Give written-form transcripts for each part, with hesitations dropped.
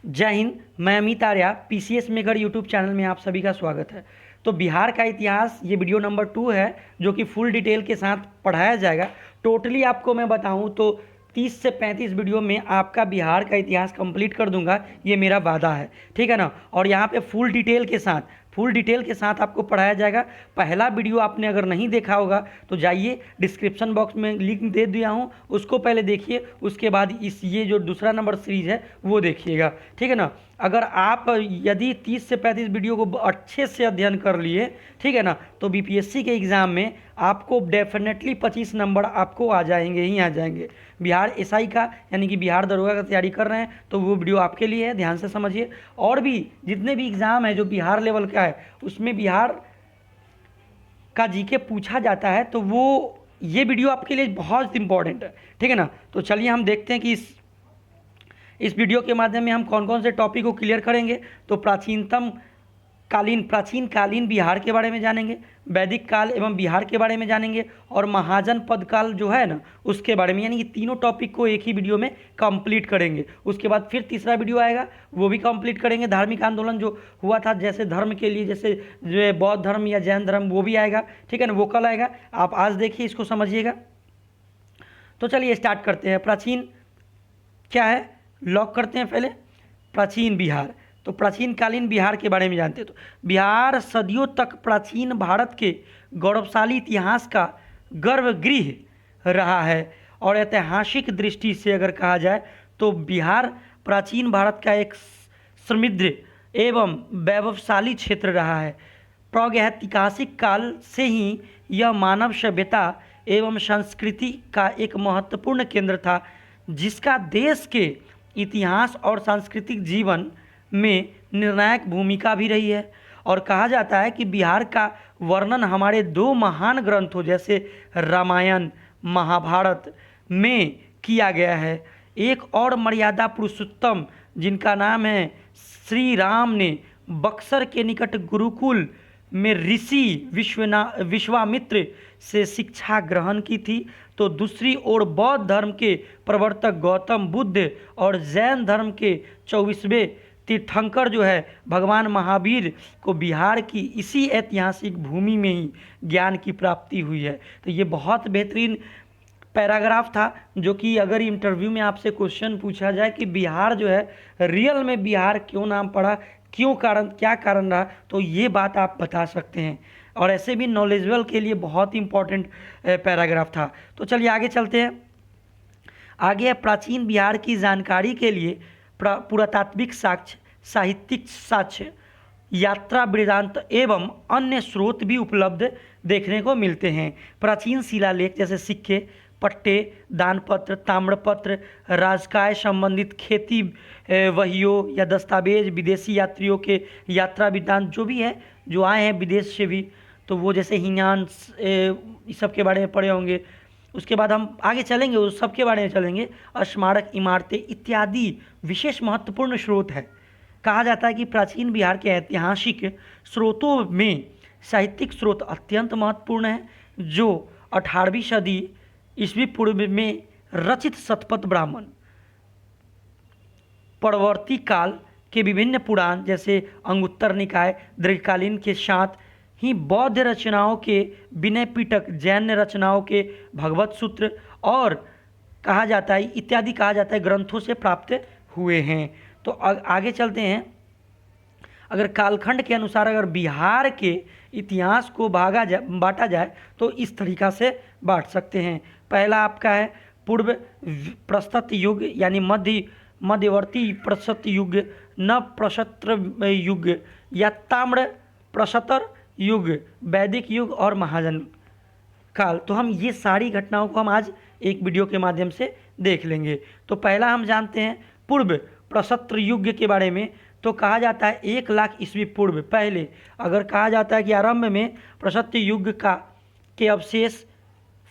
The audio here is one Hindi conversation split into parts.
जय हिंद। मैं Amit Arya, PCS maker YouTube channel में आप सभी का स्वागत है। तो बिहार का इतिहास ये वीडियो नंबर 2 है, जो कि फुल डिटेल के साथ पढ़ाया जाएगा। टोटली आपको मैं बताऊं तो 30 से 35 वीडियो में आपका बिहार का इतिहास कंप्लीट कर दूंगा, ये मेरा वादा है, ठीक है ना। और यहाँ पे फुल डिटेल के साथ आपको पढ़ाया जाएगा। पहला वीडियो आपने अगर नहीं देखा होगा तो जाइए, डिस्क्रिप्शन बॉक्स में लिंक दे दिया हूँ, उसको पहले देखिए, उसके बाद ये जो दूसरा नंबर सीरीज़ है वो देखिएगा, ठीक है ना। अगर आप यदि 30 से 35 वीडियो को अच्छे से अध्ययन कर लिए, ठीक है ना, तो बीपीएससी के एग्ज़ाम में आपको डेफिनेटली 25 नंबर आपको आ जाएंगे ही आ जाएंगे। बिहार एसआई का यानी कि बिहार दरोगा का तैयारी कर रहे हैं तो वो वीडियो आपके लिए है, ध्यान से समझिए। और भी जितने भी एग्ज़ाम है जो बिहार लेवल का है, उसमें बिहार का जीके पूछा जाता है, तो वो ये वीडियो आपके लिए बहुत इंपॉर्टेंट है, ठीक है ना। तो चलिए हम देखते हैं कि इस वीडियो के माध्यम में हम कौन कौन से टॉपिक को क्लियर करेंगे। तो प्राचीन कालीन बिहार के बारे में जानेंगे, वैदिक काल एवं बिहार के बारे में जानेंगे, और महाजनपद काल जो है ना उसके बारे में, यानी कि तीनों टॉपिक को एक ही वीडियो में कंप्लीट करेंगे। उसके बाद फिर तीसरा वीडियो आएगा, वो भी कंप्लीट करेंगे। धार्मिक आंदोलन जो हुआ था जैसे धर्म के लिए, जैसे जो बौद्ध धर्म या जैन धर्म, वो भी आएगा, ठीक है ना, वो कल आएगा। आप आज देखिए, इसको समझिएगा। तो चलिए स्टार्ट करते हैं। प्राचीन क्या है, लॉक करते हैं पहले। प्राचीन बिहार, तो प्राचीन कालीन बिहार के बारे में जानते हैं। तो बिहार सदियों तक प्राचीन भारत के गौरवशाली इतिहास का गर्भगृह रहा है। और ऐतिहासिक दृष्टि से अगर कहा जाए तो बिहार प्राचीन भारत का एक समृद्ध एवं वैभवशाली क्षेत्र रहा है। प्रागैतिहासिक काल से ही यह मानव सभ्यता एवं संस्कृति का एक महत्वपूर्ण केंद्र था, जिसका देश के इतिहास और सांस्कृतिक जीवन में निर्णायक भूमिका भी रही है। और कहा जाता है कि बिहार का वर्णन हमारे दो महान ग्रंथों जैसे रामायण महाभारत में किया गया है। एक और मर्यादा पुरुषोत्तम, जिनका नाम है श्री राम, ने बक्सर के निकट गुरुकुल में ऋषि विश्वामित्र से शिक्षा ग्रहण की थी। तो दूसरी ओर बौद्ध धर्म के प्रवर्तक गौतम बुद्ध और जैन धर्म के 24वें तीर्थंकर जो है भगवान महावीर को बिहार की इसी ऐतिहासिक भूमि में ही ज्ञान की प्राप्ति हुई है। तो ये बहुत बेहतरीन पैराग्राफ था, जो कि अगर इंटरव्यू में आपसे क्वेश्चन पूछा जाए कि बिहार जो है रियल में बिहार क्यों नाम पड़ा, क्या कारण रहा, तो ये बात आप बता सकते हैं। और ऐसे भी नॉलेजेबल के लिए बहुत इंपॉर्टेंट पैराग्राफ था। तो चलिए आगे चलते हैं। आगे है प्राचीन बिहार की जानकारी के लिए पुरातात्विक साक्ष्य, साहित्यिक साक्ष्य, यात्रा वृत्तांत एवं अन्य स्रोत भी उपलब्ध देखने को मिलते हैं। प्राचीन शिलालेख जैसे सिक्के, पट्टे, दानपत्र, ताम्रपत्र, राजकाय संबंधित खेती वहियों या दस्तावेज, विदेशी यात्रियों के यात्रा वृत्तांत जो भी है, जो आए हैं विदेश से भी, तो वो जैसे हिनान इस सब के बारे में पढ़े होंगे। उसके बाद हम आगे चलेंगे, उस सब के बारे में चलेंगे। स्मारक इमारतें इत्यादि विशेष महत्वपूर्ण स्रोत है। कहा जाता है कि प्राचीन बिहार के ऐतिहासिक स्रोतों में साहित्यिक स्रोत अत्यंत महत्वपूर्ण है, जो 18वीं सदी ईस्वी पूर्व में रचित शतपथ ब्राह्मण, परवर्ती काल के विभिन्न पुराण जैसे अंगुत्तर निकाय दीर्घकालीन के साथ ही बौद्ध रचनाओं के विनय पिटक, जैन रचनाओं के भगवत सूत्र और कहा जाता है इत्यादि कहा जाता है ग्रंथों से प्राप्त हुए हैं। तो आगे चलते हैं। अगर कालखंड के अनुसार अगर बिहार के इतिहास को बांटा जाए तो इस तरीक़ा से बांट सकते हैं। पहला आपका है पूर्व प्रस्तत युग यानी मध्यवर्ती प्रस्तत युग, नव प्रशस्त्र युग या ताम्र प्रशस्त्र युग, वैदिक युग और महाजन काल। तो हम ये सारी घटनाओं को हम आज एक वीडियो के माध्यम से देख लेंगे। तो पहला हम जानते हैं पूर्व प्रशस्त्र युग के बारे में। तो कहा जाता है 1 लाख ईस्वी पूर्व पहले, अगर कहा जाता है कि आरंभ में प्रशस्त्र युग के अवशेष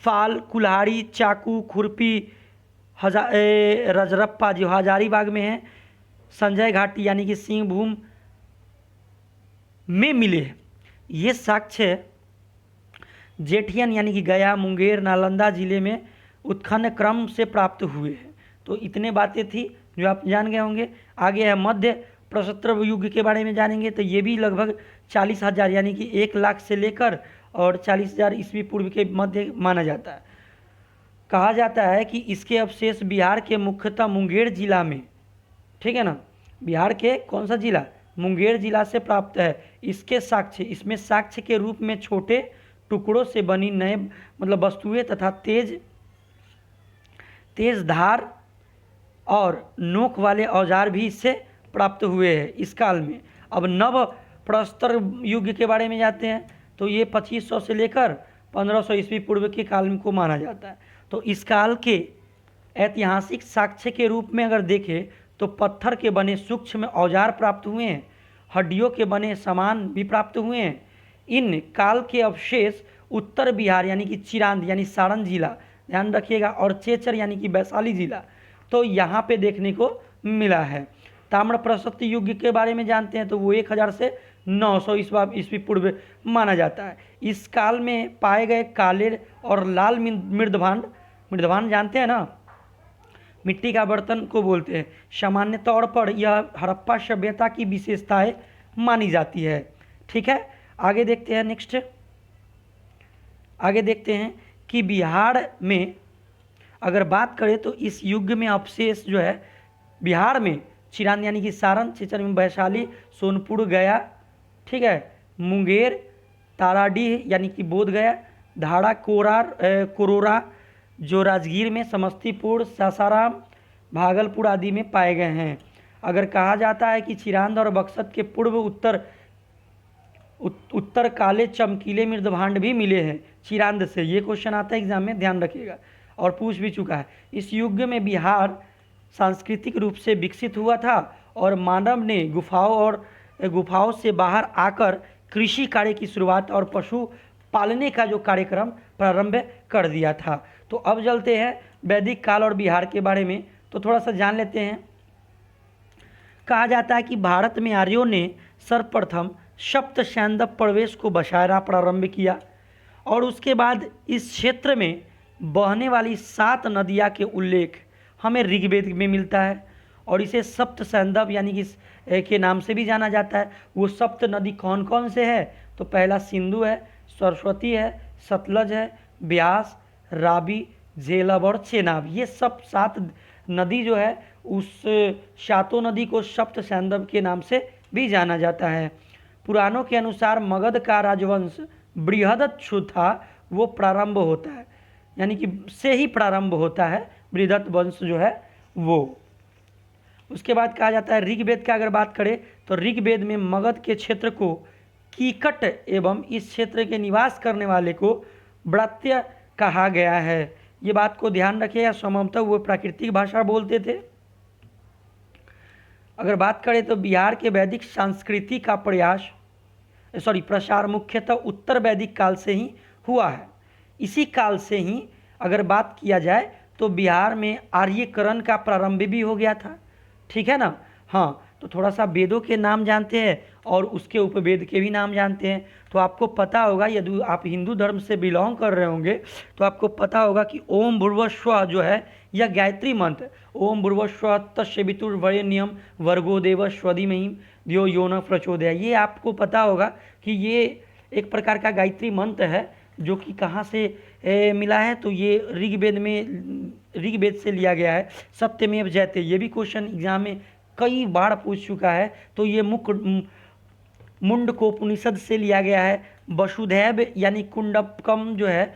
फाल, कुल्हाड़ी, चाकू, खुरपी रजरप्पा जो हजारीबाग में है, संजय घाटी यानी कि सिंहभूम में मिले हैं। ये साक्ष्य जेठियन यानी कि गया, मुंगेर, नालंदा जिले में उत्खनन क्रम से प्राप्त हुए हैं। तो इतने बातें थी जो आप जान गए होंगे। आगे है मध्य प्रसत्र युग के बारे में जानेंगे, तो ये भी लगभग 40,000 यानी कि 1 लाख से लेकर और 40,000 ईस्वी पूर्व के मध्य माना जाता है। कहा जाता है कि इसके अवशेष बिहार के मुख्यतः मुंगेर जिला में, ठीक है ना, बिहार के कौन सा जिला, मुंगेर जिला से प्राप्त है। इसके साक्ष्य, इसमें साक्ष्य के रूप में छोटे टुकड़ों से बनी नए मतलब वस्तुएं तथा तेज धार और नोक वाले औजार भी इससे प्राप्त हुए हैं इस काल में। अब नव प्रस्तर युग के बारे में जाते हैं, तो ये 2500 से लेकर 1500 ईस्वी पूर्व के काल को माना जाता है। तो इस काल के ऐतिहासिक साक्ष्य के रूप में अगर देखें तो पत्थर के बने सूक्ष्म औजार प्राप्त हुए हैं, हड्डियों के बने सामान भी प्राप्त हुए हैं। इन काल के अवशेष उत्तर बिहार यानी कि चिरांद यानी सारण जिला, ध्यान रखिएगा, और चेचर यानी कि वैशाली जिला, तो यहाँ पे देखने को मिला है। ताम्र प्रशस्ति युग के बारे में जानते हैं, तो वो 1000 से 900 ईस्वी पूर्व माना जाता है। इस काल में पाए गए काले और लाल मृदभांड जानते हैं ना, मिट्टी का बर्तन को बोलते हैं। सामान्य तौर पर यह हड़प्पा सभ्यता की विशेषताएं मानी जाती है। ठीक है, आगे देखते हैं। नेक्स्ट आगे देखते हैं कि बिहार में अगर बात करें तो इस युग में अवशेष जो है बिहार में चिरांद यानी कि सारण, चेचर में वैशाली, सोनपुर गया, ठीक है, मुंगेर, ताराडीह यानी कि बोध गया, धाड़ा कोरोरा जो राजगीर में, समस्तीपुर, सासाराम, भागलपुर आदि में पाए गए हैं। अगर कहा जाता है कि चिरांद और बक्सर के पूर्व उत्तर काले चमकीले मृदभांड भी मिले हैं चिरांद से, ये क्वेश्चन आता है एग्जाम में, ध्यान रखिएगा, और पूछ भी चुका है। इस युग में बिहार सांस्कृतिक रूप से विकसित हुआ था और मानव ने गुफाओं से बाहर आकर कृषि कार्य की शुरुआत और पशु पालने का जो कार्यक्रम प्रारंभ कर दिया था। तो अब चलते हैं वैदिक काल और बिहार के बारे में, तो थोड़ा सा जान लेते हैं। कहा जाता है कि भारत में आर्यों ने सर्वप्रथम सप्त सैंधव प्रवेश को बसाना प्रारंभ किया और उसके बाद इस क्षेत्र में बहने वाली 7 नदियाँ के उल्लेख हमें ऋग्वेद में मिलता है और इसे सप्त सैंधव यानी कि के नाम से भी जाना जाता है। वो सप्त नदी कौन कौन से है, तो पहला सिंधु है, सरस्वती है, सतलज है, ब्यास, रावी, झेलम और चेनाब, ये सब 7 नदी जो है उस 7 नदी को सप्त सैंधव के नाम से भी जाना जाता है। पुराणों के अनुसार मगध का राजवंश बृहदत्छु था, वो प्रारंभ होता है यानी कि से ही प्रारंभ होता है बृहदत्त वंश जो है वो। उसके बाद कहा जाता है ऋग्वेद का अगर बात करें तो ऋग्वेद में मगध के क्षेत्र को कीकट एवं इस क्षेत्र के निवास करने वाले को ब्रात्य कहा गया है। ये बात को ध्यान रखिएगा, संभवतः वो प्राकृतिक भाषा बोलते थे। अगर बात करें तो बिहार के वैदिक संस्कृति का प्रसार मुख्यतः उत्तर वैदिक काल से ही हुआ है। इसी काल से ही अगर बात किया जाए तो बिहार में आर्यकरण का प्रारंभ भी हो गया था, ठीक है ना। हाँ, तो थोड़ा सा वेदों के नाम जानते हैं और उसके उपवेद के भी नाम जानते हैं। तो आपको पता होगा, यदि आप हिंदू धर्म से बिलोंग कर रहे होंगे तो आपको पता होगा कि ओम भूर्भुवस्सुवः जो है यह गायत्री मंत्र, ओम भूर्भुवस्सुवः तत्सवितुर्वरेण्यं भर्गो देवस्य धीमहि धियो यो नः प्रचोदयात्, ये आपको पता होगा कि ये एक प्रकार का गायत्री मंत्र है जो कि कहाँ से मिला है, तो ये ऋग्वेद से लिया गया है। सत्यमेव जयते, ये भी क्वेश्चन एग्जाम में कई बार पूछ चुका है। तो ये मुंडकोपनिषद से लिया गया है। वसुधैव यानी कुंडकम जो है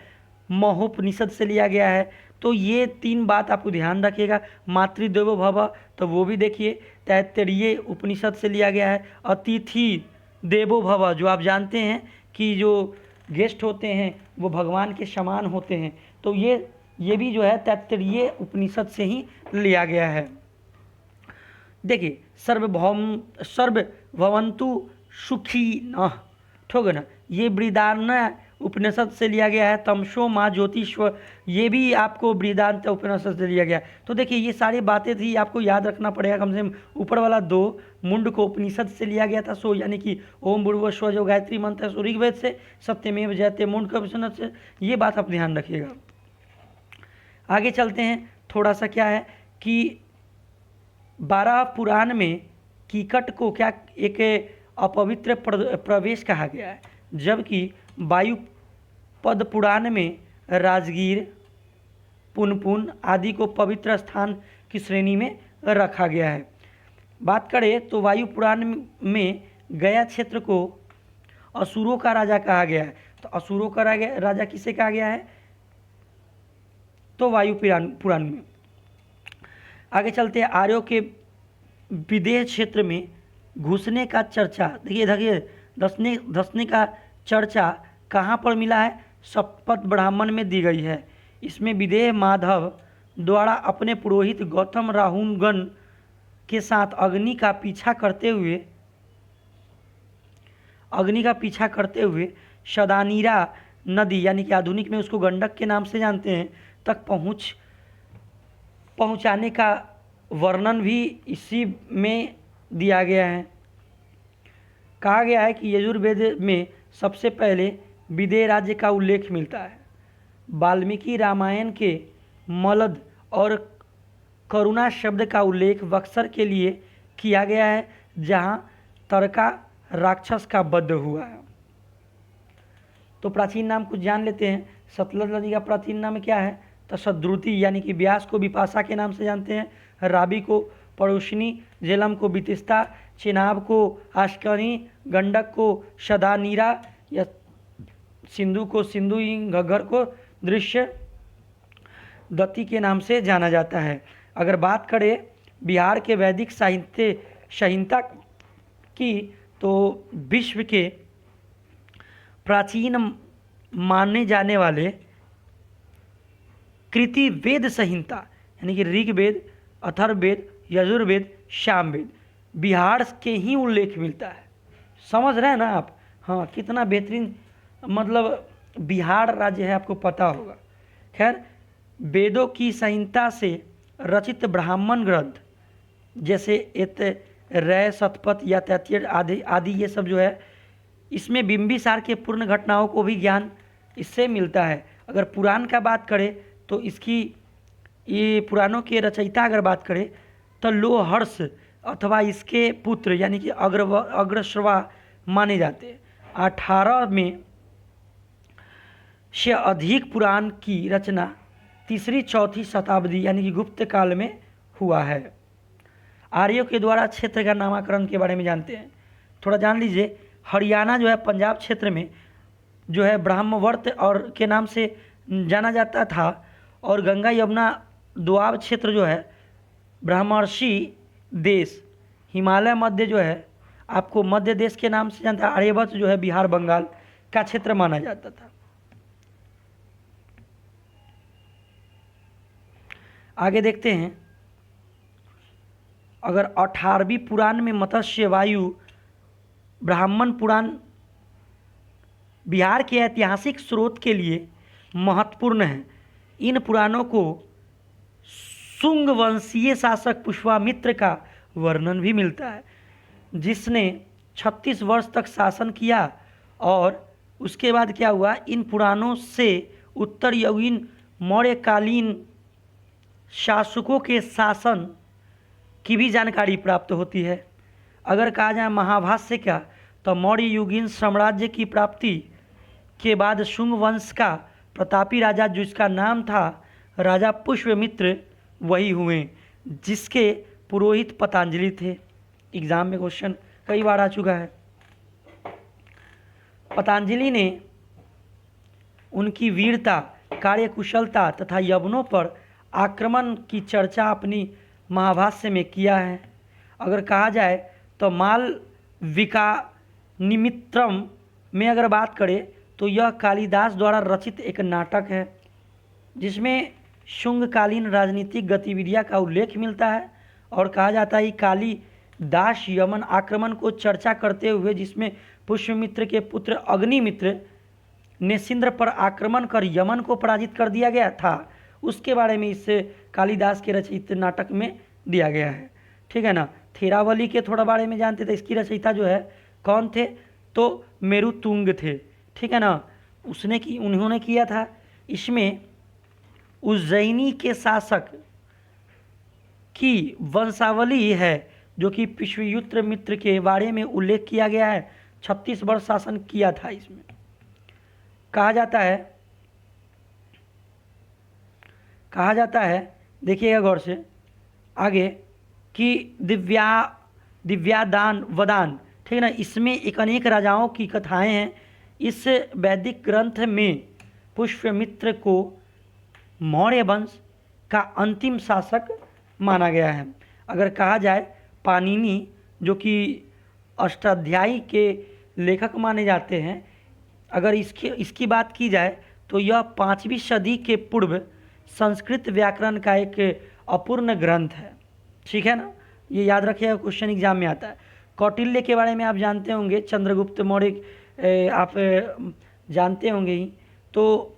महोपनिषद से लिया गया है। तो ये 3 बात आपको ध्यान रखिएगा। मातृदेवो भव, तो वो भी देखिए तैत्तरीय उपनिषद से लिया गया है। अतिथि देवो भव, जो आप जानते हैं कि जो गेस्ट होते हैं वो भगवान के समान होते हैं, तो ये भी जो है तैत्तरीय उपनिषद से ही लिया गया है। देखिए सर्वभवन्तु सुखी न, ठीक है ना, ये बृहदारण्य उपनिषद से लिया गया है। तमसो माँ ज्योतिष्व, ये भी आपको बृहदारण्य उपनिषद से लिया गया है। तो देखिए ये सारी बातें थी, आपको याद रखना पड़ेगा कम से कम। ऊपर वाला 2 मुंड को उपनिषद से लिया गया था, सो यानी कि ओम भूर्भुवस्सुवः जो गायत्री मंत्र है सो ऋग्वेद से, सत्यमेव जयते मुंड को उपनिषद से, ये बात आप ध्यान रखिएगा। आगे चलते हैं। थोड़ा सा क्या है कि 12 पुराण में कीकट को क्या एक अपवित्र प्रवेश कहा गया है, जबकि वायुपद पुराण में राजगीर, पुनपुन आदि को पवित्र स्थान की श्रेणी में रखा गया है। बात करें तो वायु पुराण में गया क्षेत्र को असुरों का राजा कहा गया है। तो असुरों का राजा किसे कहा गया है? तो वायु पुराण में। आगे चलते हैं। आर्यों के विदेह क्षेत्र में घुसने का चर्चा, देखिए धसने का चर्चा कहाँ पर मिला है? सप्तपद ब्राह्मण में दी गई है। इसमें विदेह माधव द्वारा अपने पुरोहित गौतम राहुलगण के साथ अग्नि का पीछा करते हुए शदानीरा नदी, यानी कि आधुनिक में उसको गंडक के नाम से जानते हैं, तक पहुंचाने का वर्णन भी इसी में दिया गया है। कहा गया है कि यजुर्वेद में सबसे पहले विदेह राज्य का उल्लेख मिलता है। वाल्मीकि रामायण के मलद और करुणा शब्द का उल्लेख बक्सर के लिए किया गया है, जहां तरका राक्षस का वध हुआ है। तो प्राचीन नाम कुछ जान लेते हैं। सतलज नदी का प्राचीन नाम क्या है? तो सद्रुति, यानी कि ब्यास को विपाशा के नाम से जानते हैं, राबी को पड़ोशनी, झेलम को बितिस्ता, चेनाब को आश्कनी, गंडक को शदानीरा या सिंधु को सिंधु, घग्गर को दृश्य दत्ती के नाम से जाना जाता है। अगर बात करें बिहार के वैदिक साहित्य संहिता की, तो विश्व के प्राचीन माने जाने वाले कृति वेद संहिता, यानी कि ऋग्वेद, अथर्ववेद, यजुर्वेद, सामवेद, बिहार के ही उल्लेख मिलता है। समझ रहे हैं ना आप? हाँ, कितना बेहतरीन मतलब बिहार राज्य है, आपको पता होगा। खैर, वेदों की संहिता से रचित ब्राह्मण ग्रंथ जैसे रय, शतपथ या तैत्तिरीय आदि ये सब जो है, इसमें बिंबिसार के पूर्ण घटनाओं को भी ज्ञान इससे मिलता है। अगर पुराण का बात करें तो इसकी ये पुराणों के रचयिता अगर बात करें तो लोहर्ष अथवा इसके पुत्र यानी कि अग्रश्रवा माने जाते हैं। 18 में से अधिक पुराण की रचना 3री-4थी शताब्दी यानी कि गुप्त काल में हुआ है। आर्यों के द्वारा क्षेत्र का नामकरण के बारे में जानते हैं, थोड़ा जान लीजिए। हरियाणा जो है पंजाब क्षेत्र में जो है ब्रह्मवर्त और के नाम से जाना जाता था, और गंगा यमुना दोआब क्षेत्र जो है ब्रह्मर्षि देश, हिमालय मध्य जो है आपको मध्य देश के नाम से जानता है। आर्यभट्ट जो है बिहार बंगाल का क्षेत्र माना जाता था। आगे देखते हैं। अगर 18वीं पुराण में मत्स्य, वायु, ब्राह्मण पुराण बिहार के ऐतिहासिक स्रोत के लिए महत्वपूर्ण है। इन पुराणों को शुंग वंशीय शासक पुष्पामित्र का वर्णन भी मिलता है, जिसने 36 वर्ष तक शासन किया, और उसके बाद क्या हुआ, इन पुराणों से उत्तर युगीन मौर्यकालीन शासकों के शासन की भी जानकारी प्राप्त होती है। अगर कहा जाए महाभाष्य का, तो मौर्य युगीन साम्राज्य की प्राप्ति के बाद शुंग वंश का प्रतापी राजा जिसका नाम था राजा पुष्पमित्र वही हुए, जिसके पुरोहित पतंजलि थे। एग्जाम में क्वेश्चन कई बार आ चुका है। पतंजलि ने उनकी वीरता, कार्यकुशलता तथा यवनों पर आक्रमण की चर्चा अपनी महाभाष्य में किया है। अगर कहा जाए तो मालविका निमित्रम में अगर बात करें तो यह कालिदास द्वारा रचित एक नाटक है, जिसमें शुंगकालीन राजनीतिक गतिविधियां का उल्लेख मिलता है। और कहा जाता है कि कालिदास यमन आक्रमण को चर्चा करते हुए, जिसमें पुष्यमित्र के पुत्र अग्निमित्र ने सिंध्र पर आक्रमण कर यमन को पराजित कर दिया गया था, उसके बारे में इस कालिदास के रचित नाटक में दिया गया है। ठीक है ना। थेरावली के थोड़ा बारे में जानते थे। इसकी रचयिता जो है कौन थे, तो मेरुतुंग थे। ठीक है ना। उन्होंने किया था। इसमें उज्जैनी के शासक की वंशावली है जो कि पुष्यमित्र मित्र के बारे में उल्लेख किया गया है। 36 वर्ष शासन किया था। इसमें कहा जाता है देखिएगा गौर से आगे कि दिव्यादान वदान, ठीक है ना, इसमें एक अनेक राजाओं की कथाएं हैं। इस वैदिक ग्रंथ में पुष्यमित्र को मौर्य वंश का अंतिम शासक माना गया है। अगर कहा जाए पाणिनि जो कि अष्टाध्यायी के लेखक माने जाते हैं, अगर इसकी बात की जाए तो यह 5वीं सदी के पूर्व संस्कृत व्याकरण का एक अपूर्ण ग्रंथ है। ठीक है ना, ये याद रखिएगा, क्वेश्चन एग्जाम में आता है। कौटिल्य के बारे में आप जानते होंगे, चंद्रगुप्त मौर्य आप जानते होंगे ही। तो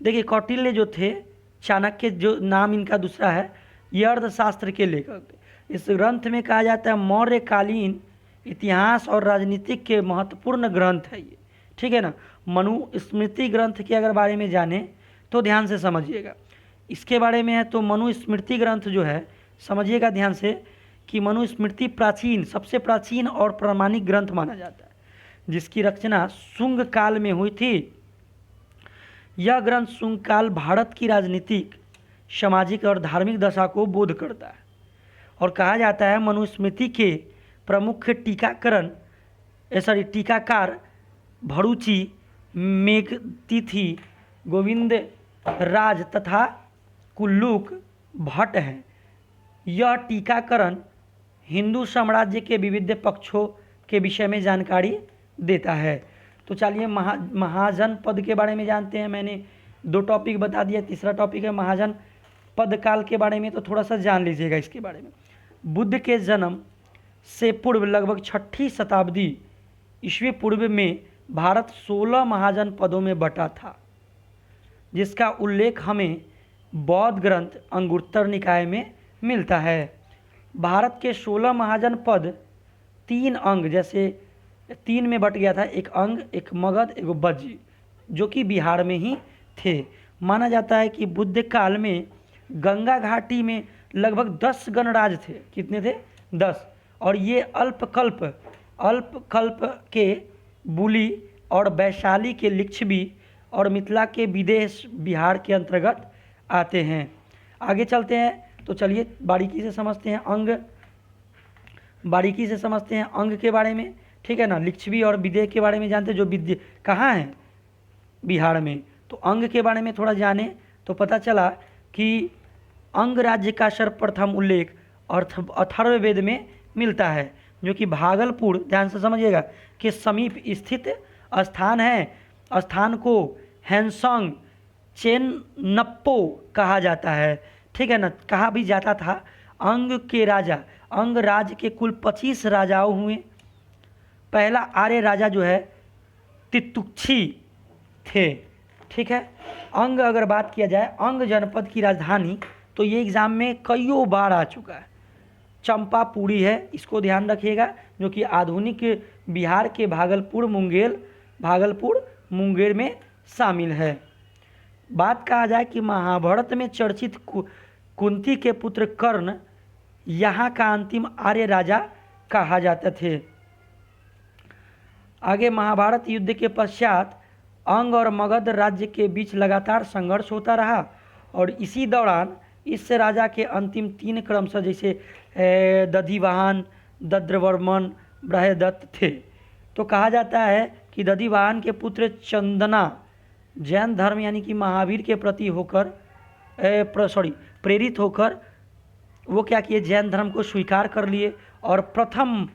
देखिए कौटिल्य जो थे, चाणक्य जो नाम इनका दूसरा है, ये अर्थशास्त्र के लेखक थे। इस ग्रंथ में कहा जाता है मौर्यकालीन इतिहास और राजनीतिक के महत्वपूर्ण ग्रंथ है ये। ठीक है ना, मनुस्मृति ग्रंथ के अगर बारे में जाने तो ध्यान से समझिएगा। इसके बारे में है तो मनुस्मृति ग्रंथ जो है, समझिएगा ध्यान से कि मनुस्मृति प्राचीन, सबसे प्राचीन और प्रामाणिक ग्रंथ माना जाता है, जिसकी रचना शुंग काल में हुई थी। यह ग्रंथ शुंग काल भारत की राजनीतिक, सामाजिक और धार्मिक दशा को बोध करता है। और कहा जाता है मनुस्मृति के प्रमुख टीकाकार भरूची, मेघतिथि, गोविंद राज तथा कुल्लूक भट्ट हैं। यह टीकाकरण हिंदू साम्राज्य के विविध पक्षों के विषय में जानकारी देता है। तो चलिए महाजन पद के बारे में जानते हैं। मैंने 2 टॉपिक बता दिया, तीसरा टॉपिक है महाजन पद काल के बारे में, तो थोड़ा सा जान लीजिएगा इसके बारे में। बुद्ध के जन्म से पूर्व लगभग 6ठी शताब्दी ईस्वी पूर्व में भारत 16 महाजन पदों में बटा था, जिसका उल्लेख हमें बौद्ध ग्रंथ अंगुत्तर निकाय में मिलता है। भारत के 16 महाजन पद 3 अंग, जैसे 3 में बट गया था, एक अंग, एक मगध, एक बज्जी, जो कि बिहार में ही थे। माना जाता है कि बुद्ध काल में गंगा घाटी में लगभग 10 गणराज थे। कितने थे? 10। और ये अल्पकल्प के बुली और वैशाली के लिच्छवी और मिथिला के विदेश बिहार के अंतर्गत आते हैं। आगे चलते हैं तो चलिए बारीकी से समझते हैं अंग के बारे में। ठीक है ना, लिच्छवी और विदेह के बारे में जानते हैं, जो विद्य कहाँ हैं? बिहार में। तो अंग के बारे में थोड़ा जाने तो पता चला कि अंग राज्य का सर्वप्रथम उल्लेख अथर्ववेद में मिलता है, जो कि भागलपुर, ध्यान से समझिएगा, के समीप स्थित स्थान है। स्थान को हैंसोंग चेनप्पो कहा जाता है। ठीक है ना, कहा भी जाता था। अंग राज्य के कुल 25 राजाओं हुए। पहला आर्य राजा जो है तितुक्षी थे। ठीक है, अंग अगर बात किया जाए, अंग जनपद की राजधानी, तो ये एग्जाम में कईयों बार आ चुका है, चंपापुरी है, इसको ध्यान रखिएगा, जो कि आधुनिक बिहार के भागलपुर मुंगेर में शामिल है। बात कहा जाए कि महाभारत में चर्चित कुंती के पुत्र कर्ण यहाँ का अंतिम आर्य राजा कहा जाते थे। आगे महाभारत युद्ध के पश्चात अंग और मगध राज्य के बीच लगातार संघर्ष होता रहा, और इसी दौरान इस राजा के अंतिम 3 क्रमशः जैसे दधिवाहन, दद्रवर्मन, बृहदत्त थे। तो कहा जाता है कि दधिवाहन के पुत्र चंदना जैन धर्म यानी कि महावीर के प्रति प्रेरित होकर वो क्या किए, जैन धर्म को स्वीकार कर लिए, और प्रथम,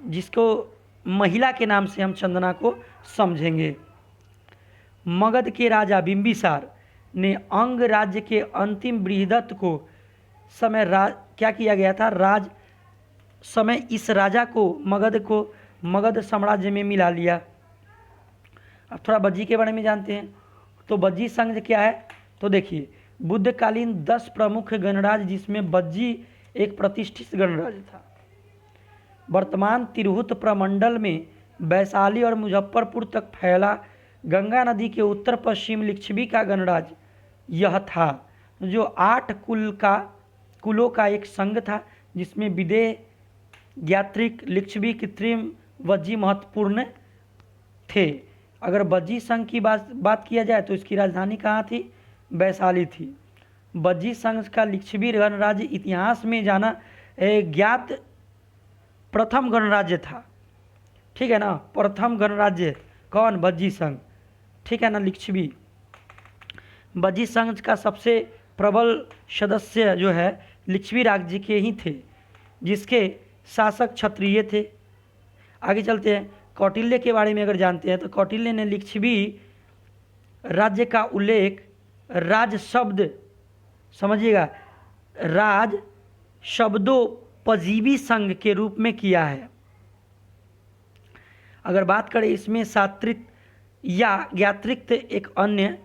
जिसको महिला के नाम से हम चंदना को समझेंगे, मगध के राजा बिंबिसार ने अंग राज्य के अंतिम बृहदत्त को क्या किया गया था, इस राजा को मगध साम्राज्य में मिला लिया। अब थोड़ा बज्जी के बारे में जानते हैं। तो बज्जी संघ क्या है? तो देखिए, बुद्धकालीन 10 प्रमुख गणराज, जिसमें बज्जी एक प्रतिष्ठित गणराज था। वर्तमान तिरहुत प्रमंडल में वैशाली और मुजफ्फरपुर तक फैला गंगा नदी के उत्तर पश्चिम लिच्छवी का गणराज यह था, जो 8 कुलों का एक संघ था जिसमें विदेह, ज्ञात्रिक, लिच्छवी, कृत्रिम, वज्जी महत्वपूर्ण थे। अगर वज्जी संघ की बात किया जाए तो इसकी राजधानी कहाँ थी? वैशाली थी। वज्जी संघ का लिच्छवी गणराज्य इतिहास में जाना ज्ञात प्रथम गणराज्य था। ठीक है ना, प्रथम गणराज्य कौन? वज्जी संघ। ठीक है ना, लिच्छवी। वज्जी संघ का सबसे प्रबल सदस्य जो है लिच्छवी राज्य के ही थे, जिसके शासक क्षत्रिय थे। आगे चलते हैं। कौटिल्य के बारे में अगर जानते हैं तो कौटिल्य ने लिच्छवी राज्य का उल्लेख राज शब्द, समझिएगा, राज शब्दोपजीवी संघ के रूप में किया है। अगर बात करें इसमें सात्विक या ज्ञात्रिक एक अन्य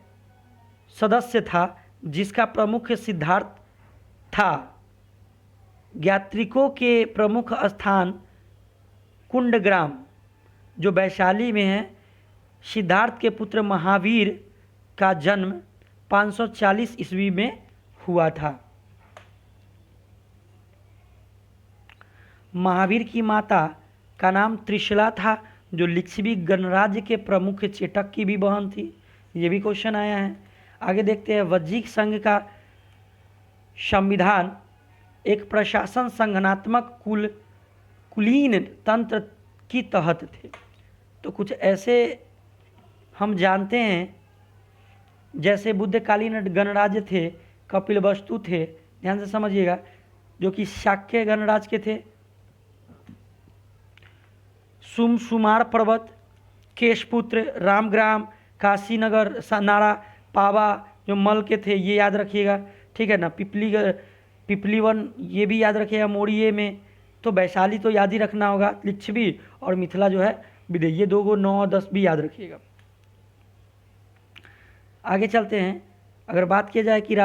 सदस्य था जिसका प्रमुख सिद्धार्थ था। ज्ञात्रिकों के प्रमुख स्थान कुंडग्राम जो वैशाली में है। सिद्धार्थ के पुत्र महावीर का जन्म 540 ईस्वी में हुआ था। महावीर की माता का नाम त्रिशला था जो लिच्छवी गणराज्य के प्रमुख चेटक की भी बहन थी। ये भी क्वेश्चन आया है। आगे देखते हैं। वज्जी संघ का संविधान एक प्रशासन संगठनात्मक कुलीन तंत्र की तहत थे। तो कुछ ऐसे हम जानते हैं जैसे बुद्धकालीन गणराज्य थे, कपिलवस्तु थे, ध्यान से समझिएगा, जो कि शाक्य गणराज्य के थे। सुमार पर्वत, केशपुत्र, रामग्राम, काशीनगर, नारा, पावा जो मल के थे, ये याद रखिएगा। ठीक है ना। पिपलीवन ये भी याद रखिएगा मोड़िए में। तो वैशाली तो याद ही रखना होगा, लिच्छवी, और मिथिला जो है विदेह, ये 2 9 और 10 भी याद रखिएगा। आगे चलते हैं। अगर बात किया जाए कि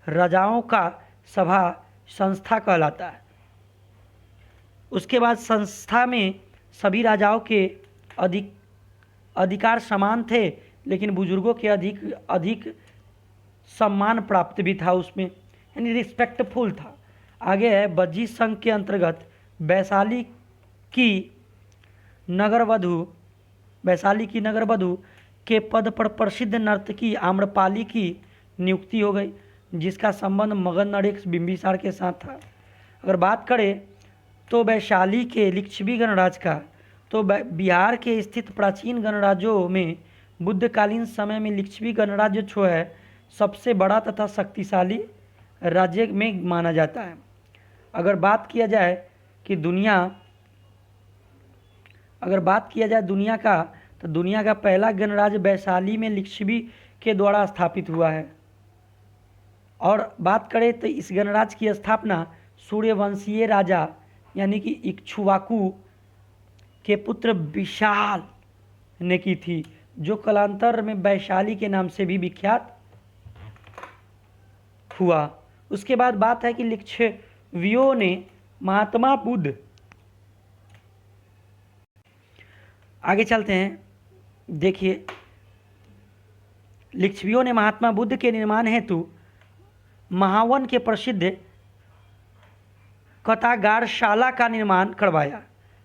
राजाओं का सभा संस्था कहलाता है। उसके बाद संस्था में सभी राजाओं के अधिकार समान थे, लेकिन बुजुर्गों के अधिक सम्मान प्राप्त भी था उसमें, यानी रिस्पेक्टफुल था। आगे है। वज्जी संघ के अंतर्गत वैशाली की नगरवधु के पद पर प्रसिद्ध नर्तकी आम्रपाली की नियुक्ति हो गई, जिसका संबंध मगध नरेश बिंबिसार के साथ था। अगर बात करें तो वैशाली के लिच्छवी गणराज्य का, तो बिहार के स्थित प्राचीन गणराज्यों में बुद्धकालीन समय में लिच्छवी गणराज्य जो है सबसे बड़ा तथा शक्तिशाली राज्य में माना जाता है। अगर बात किया जाए दुनिया का, तो दुनिया का पहला गणराज्य वैशाली में लिच्छवी के द्वारा स्थापित हुआ है। और बात करें तो इस गणराज्य की स्थापना सूर्यवंशीय राजा यानी कि इक्ष्वाकु के पुत्र विशाल ने की थी, जो कालांतर में वैशाली के नाम से भी विख्यात हुआ। उसके बाद बात है कि लिच्छवियों ने महात्मा बुद्ध, आगे चलते हैं। देखिए, लिच्छवियों ने महात्मा बुद्ध के निर्माण हेतु महावन के प्रसिद्ध कथागारशाला का निर्माण करवाया।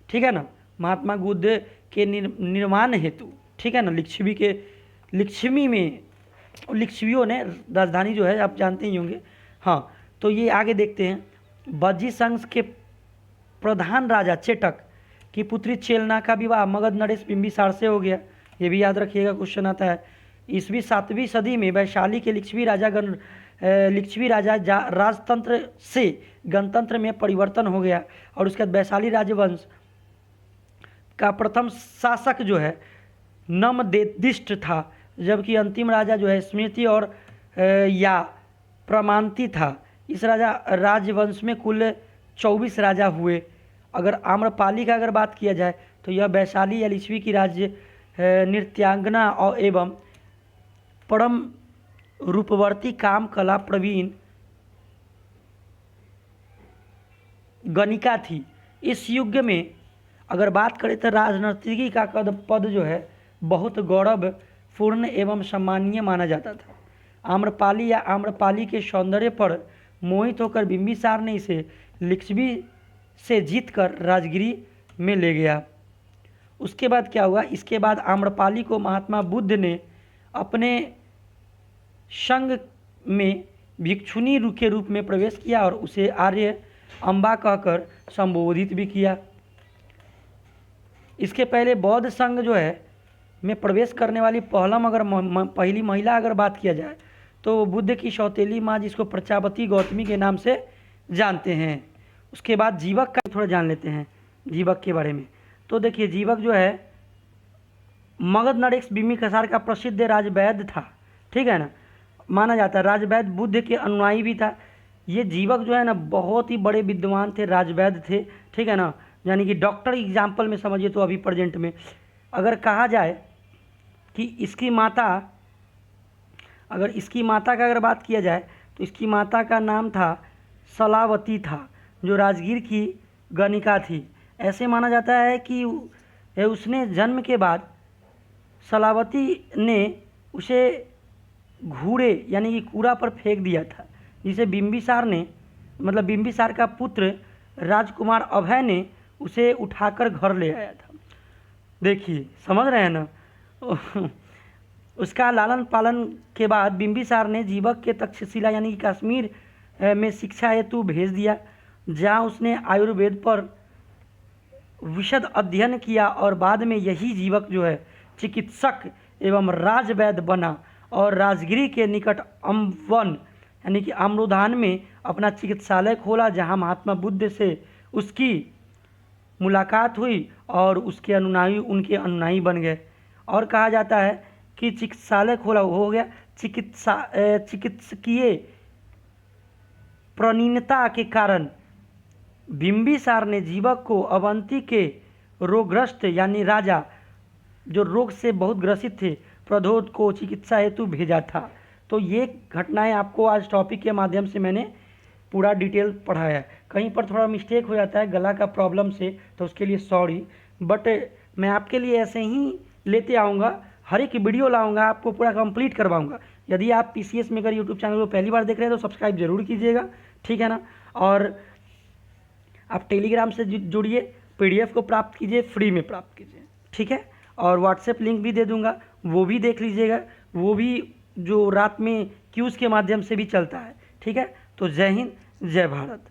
ठीक है ना, महात्मा बुद्ध के निर्माण हेतु, ठीक है ना, लिच्छवियों ने राजधानी जो है आप जानते ही होंगे। हाँ, तो ये आगे देखते हैं। वज्जी संघ के प्रधान राजा चेटक की पुत्री चेलना का विवाह मगध नरेश बिंबिसार से हो गया। ये भी याद रखिएगा, क्वेश्चन आता है। ईस्वी 7वीं सदी में वैशाली के लिच्छवी राजा राजतंत्र से गणतंत्र में परिवर्तन हो गया, और उसके बाद वैशाली राजवंश का प्रथम शासक जो है नमदेदिष्ट था, जबकि अंतिम राजा जो है स्मृति और या प्रमांति था। इस राजवंश में कुल 24 राजा हुए। अगर आम्रपाली का अगर बात किया जाए तो यह वैशाली या लिच्छवी की राज्य नृत्यांगना और एवं परम रूपवर्ती काम कला प्रवीण गणिका थी। इस युग में अगर बात करें तो राजनर्तकी का पद जो है बहुत गौरवपूर्ण एवं सम्मानीय माना जाता था। आम्रपाली या आम्रपाली के सौंदर्य पर मोहित होकर बिंबिसार ने इसे लिच्छवी से जीतकर राजगिरी में ले गया। उसके बाद क्या हुआ, इसके बाद आम्रपाली को महात्मा बुद्ध ने अपने संघ में भिक्षुनी के रूप में प्रवेश किया और उसे आर्य अम्बा कहकर संबोधित भी किया। इसके पहले बौद्ध संघ जो है में प्रवेश करने वाली पहली महिला अगर बात किया जाए तो वो बुद्ध की सौतेली माँ, जिसको प्रजापति गौतमी के नाम से जानते हैं। उसके बाद जीवक का थोड़ा जान लेते हैं, जीवक के बारे में। तो देखिए, जीवक जो है मगध नरेश बिंबिसार का प्रसिद्ध राजवैद्य था, ठीक है ना, माना जाता है। राजवैद्य बुद्ध के अनुयायी भी था। ये जीवक जो है ना बहुत ही बड़े विद्वान थे, राजवैद्य थे, ठीक है ना, यानी कि डॉक्टर एग्जाम्पल में समझिए तो अभी प्रेजेंट में अगर कहा जाए कि इसकी माता का अगर बात किया जाए तो इसकी माता का नाम था सलावती था, जो राजगीर की गणिका थी। ऐसे माना जाता है कि उसने जन्म के बाद सलावती ने उसे घूरे यानी कि कूड़ा पर फेंक दिया था, जिसे बिंबिसार का पुत्र राजकुमार अभय ने उसे उठाकर घर ले आया था। देखिए, समझ रहे हैं ना। उसका लालन पालन के बाद बिंबिसार ने जीवक के तक्षशिला यानी कि कश्मीर में शिक्षा हेतु भेज दिया, जहाँ उसने आयुर्वेद पर विशद अध्ययन किया और बाद में यही जीवक जो है चिकित्सक एवं राजवैद्य बना और राजगिरी के निकट अम्बवन यानी कि अमरुधान में अपना चिकित्सालय खोला, जहाँ महात्मा बुद्ध से उसकी मुलाकात हुई और उसके उनके अनुयायी बन गए। और कहा जाता है कि चिकित्सालय खोला हो गया। चिकित्सकीय प्रवीणता के कारण बिंबिसार ने जीवक को अवंती के रोगग्रस्त यानी राजा जो रोग से बहुत ग्रसित थे प्रद्योत को चिकित्सा हेतु भेजा था। तो ये घटनाएं आपको आज टॉपिक के माध्यम से मैंने पूरा डिटेल पढ़ाया है। कहीं पर थोड़ा मिस्टेक हो जाता है गला का प्रॉब्लम से, तो उसके लिए सॉरी, बट मैं आपके लिए ऐसे ही लेते आऊँगा, हर एक वीडियो लाऊंगा, आपको पूरा कंप्लीट करवाऊंगा। यदि आप PCS मेकर यूट्यूब चैनल को पहली बार देख रहे हैं तो सब्सक्राइब जरूर कीजिएगा, ठीक है ना। और आप टेलीग्राम से जुड़िए, PDF को प्राप्त कीजिए, फ्री में प्राप्त कीजिए, ठीक है। और व्हाट्सएप लिंक भी दे दूंगा, वो भी देख लीजिएगा, वो भी जो रात में क्यूज़ के माध्यम से भी चलता है, ठीक है। तो जय हिंद, जय भारत।